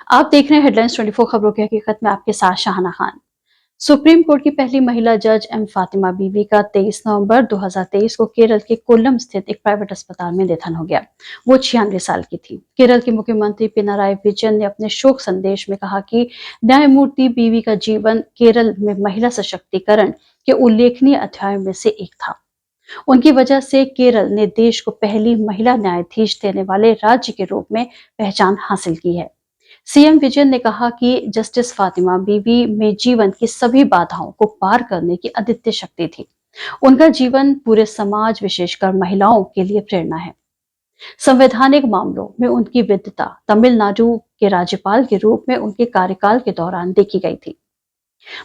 आप देख रहे हैं हेडलाइंस 24 खबरों की हकीकत में आपके साथ शाहना खान। सुप्रीम कोर्ट की पहली महिला जज एम फातिमा बीवी का 23 नवंबर 2023 को केरल के कोल्लम स्थित एक प्राइवेट अस्पताल में निधन हो गया। वो 96 साल की थी। केरल के मुख्यमंत्री पिनाराई विजयन ने अपने शोक संदेश में कहा कि न्यायमूर्ति बीवी का जीवन केरल में महिला सशक्तिकरण के उल्लेखनीय अध्यायों में से एक था। उनकी वजह से केरल ने देश को पहली महिला न्यायाधीश देने वाले राज्य के रूप में पहचान हासिल की है। सीएम विजयन ने कहा कि जस्टिस फातिमा बीवी में जीवन की सभी बाधाओं को पार करने की अद्वितीय शक्ति थी। उनका जीवन पूरे समाज, विशेषकर महिलाओं के लिए प्रेरणा है। संवैधानिक मामलों में उनकी विद्वता तमिलनाडु के राज्यपाल के रूप में उनके कार्यकाल के दौरान देखी गई थी।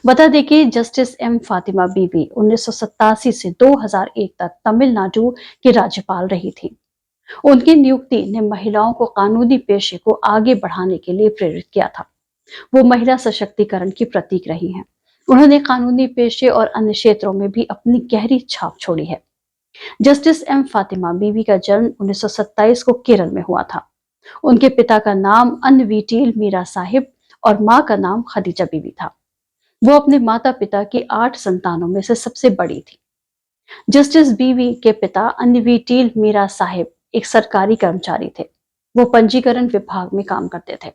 बता दें कि जस्टिस एम फातिमा बीवी 1987 से 2001 तक तमिलनाडु की राज्यपाल रही थी। उनकी नियुक्ति ने महिलाओं को कानूनी पेशे को आगे बढ़ाने के लिए प्रेरित किया था। वो महिला सशक्तिकरण की प्रतीक रही हैं। उन्होंने कानूनी पेशे और अन्य क्षेत्रों में भी अपनी गहरी छाप छोड़ी है। जस्टिस एम फातिमा बीवी का जन्म 1927 को केरल में हुआ था। उनके पिता का नाम अन्वीटील मीरा साहिब और मां का नाम खदीजा बीवी था। वो अपने माता पिता की 8 संतानों में से सबसे बड़ी थी। जस्टिस बीवी के पिता अन्वीटील मीरा साहिब एक सरकारी कर्मचारी थे। वो पंजीकरण विभाग में काम करते थे।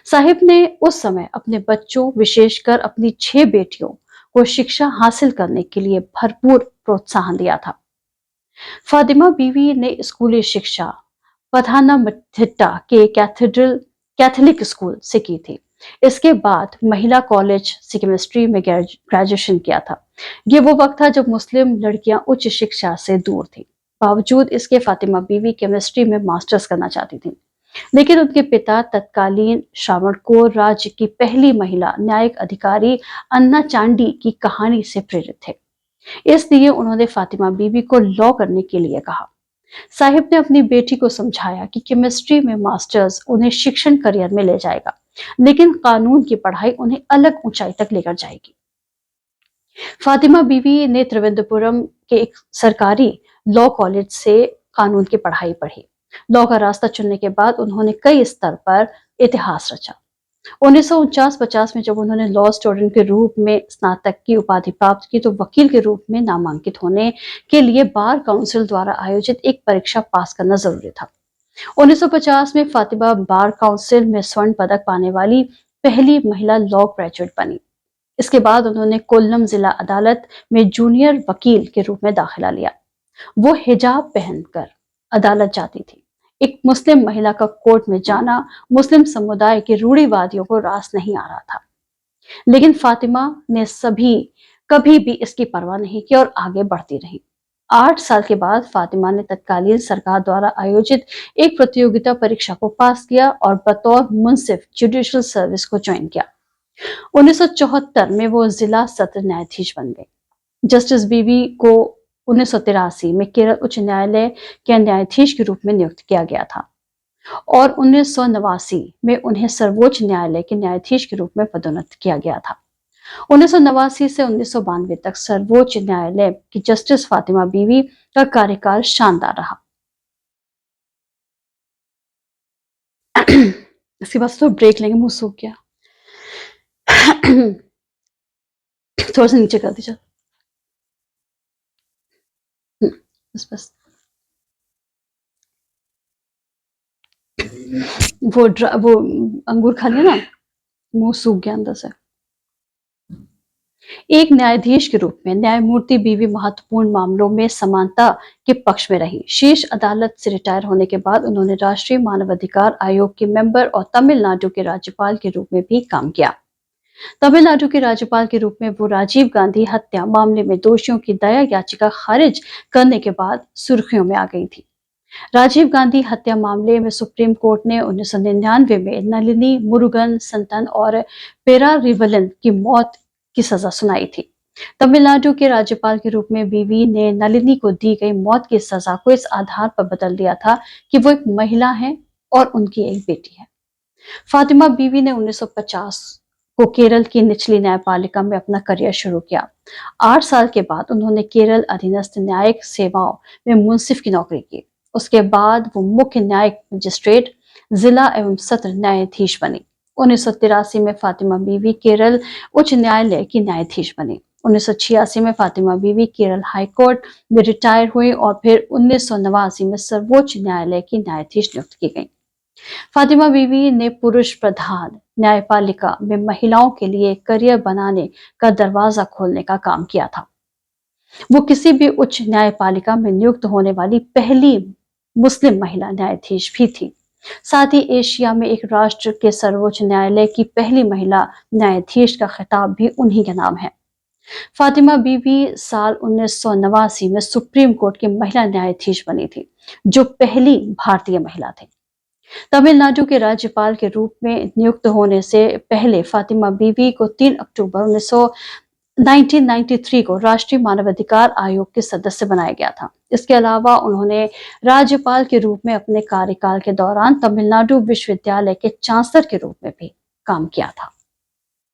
साहिब ने उस समय अपने बच्चों, विशेषकर अपनी 6 बेटियों को शिक्षा हासिल करने के लिए भरपूर प्रोत्साहन दिया था। फातिमा बीवी ने स्कूली शिक्षा पथानामथिट्टा के कैथोलिक स्कूल से की थी। इसके बाद महिला कॉलेज से केमिस्ट्री में ग्रेजुएशन किया था। ये वो वक्त था जब मुस्लिम लड़कियां उच्च शिक्षा से दूर थी। बावजूद इसके फातिमा बीवी केमिस्ट्री में मास्टर्स करना चाहती थी, लेकिन उनके पिता तत्कालीन श्रावणकोर राज्य की पहली महिला न्यायिक अधिकारी अन्ना चांडी की कहानी से प्रेरित थे। इसलिए उन्होंने फातिमा बीवी को लॉ करने के लिए कहा। साहिब ने अपनी बेटी को समझाया कि केमिस्ट्री में मास्टर्स उन्हें शिक्षण करियर में ले जाएगा, लेकिन कानून की पढ़ाई उन्हें अलग ऊंचाई तक लेकर जाएगी। फातिमा बीवी ने त्रिवेंद्रपुरम के एक सरकारी लॉ कॉलेज से कानून की पढ़ाई पढ़ी। लॉ का रास्ता चुनने के बाद उन्होंने कई स्तर पर इतिहास रचा। 1949-50 में जब उन्होंने लॉ स्टूडेंट के रूप में स्नातक की उपाधि प्राप्त की, तो वकील के रूप में नामांकित होने के लिए बार काउंसिल द्वारा आयोजित एक परीक्षा पास करना जरूरी था। 1950 में फातिमा बार काउंसिल में स्वर्ण पदक पाने वाली पहली महिला लॉ ग्रेजुएट बनी। इसके बाद उन्होंने कोल्लम जिला अदालत में जूनियर वकील के रूप में दाखिला लिया। वो हिजाब पहनकर अदालत जाती थी। एक मुस्लिम महिला का कोर्ट में जाना मुस्लिम समुदाय के रूढ़िवादियों को रास नहीं आ रहा था, लेकिन फातिमा ने कभी भी इसकी परवाह नहीं की और आगे बढ़ती रही। 8 साल के बाद फातिमा ने तत्कालीन सरकार द्वारा आयोजित एक प्रतियोगिता परीक्षा को पास किया और बतौर मुंसिफ जुडिशियल सर्विस को ज्वाइन किया। 1974 में वो जिला सत्र न्यायाधीश बन गए। जस्टिस बीवी को 1983 में केरल उच्च न्यायालय के न्यायाधीश के रूप में नियुक्त किया गया था और 1989 में उन्हें सर्वोच्च न्यायालय के न्यायाधीश के रूप में पदोन्नत किया गया था। 1989 से 1992 तक सर्वोच्च न्यायालय की जस्टिस फातिमा बीवी का कार्यकाल शानदार रहा। इसके बाद तो ब्रेक लेंगे, मुंह सूख गया। थोड़ा सा नीचे कर दीजिए। बस वो अंगूर खा लिया ना, मुंह सूख गया अंदर से। एक न्यायाधीश के रूप में न्यायमूर्ति बीवी महत्वपूर्ण मामलों में समानता के पक्ष में रही। शीर्ष अदालत से रिटायर होने के बाद उन्होंने राष्ट्रीय मानवाधिकार आयोग के मेंबर और तमिलनाडु के राज्यपाल के रूप में भी काम किया। तमिलनाडु के राज्यपाल के रूप में वो राजीव गांधी हत्या मामले में दोषियों की दया याचिका खारिज करने के बाद सुर्खियों में आ गई थी। राजीव गांधी हत्या मामले में सुप्रीम कोर्ट ने 1999 में नलिनी मुरुगन संतन और पेरारिवलन की मौत की सजा सुनाई थी। तमिलनाडु के राज्यपाल के रूप में बीवी ने नलिनी को दी गई मौत की सजा को इस आधार पर बदल दिया था कि वो एक महिला है और उनकी एक बेटी है। फातिमा बीवी ने 1950 को केरल की निचली न्यायपालिका में अपना करियर शुरू किया। 8 साल के बाद उन्होंने केरल अधीनस्थ न्यायिक सेवाओं में मुंसिफ की नौकरी की। उसके बाद वो मुख्य न्यायिक मजिस्ट्रेट, जिला एवं सत्र न्यायाधीश बनी। 1983 में फातिमा बीवी केरल उच्च न्यायालय की न्यायाधीश बनी। 1986 में फातिमा बीवी केरल हाई कोर्ट में रिटायर हुई और फिर 1989 में सर्वोच्च न्यायालय की न्यायाधीश नियुक्त की गई। फातिमा बीवी ने पुरुष प्रधान न्यायपालिका में महिलाओं के लिए करियर बनाने का दरवाजा खोलने का काम किया था। वो किसी भी उच्च न्यायपालिका में नियुक्त होने वाली पहली मुस्लिम महिला न्यायाधीश भी थी। साथ ही एशिया में एक राष्ट्र के सर्वोच्च न्यायालय की पहली महिला न्यायाधीश का खिताब भी उन्हीं के नाम है। फातिमा बीवी साल 1989 में सुप्रीम कोर्ट की महिला न्यायाधीश बनी थी, जो पहली भारतीय महिला थी। तमिलनाडु के राज्यपाल के रूप में नियुक्त होने से पहले फातिमा बीवी को 3 अक्टूबर 1993 को राष्ट्रीय मानवाधिकार आयोग के सदस्य बनाया गया था। इसके अलावा उन्होंने राज्यपाल के रूप में अपने कार्यकाल के दौरान तमिलनाडु विश्वविद्यालय के चांसलर के रूप में भी काम किया था।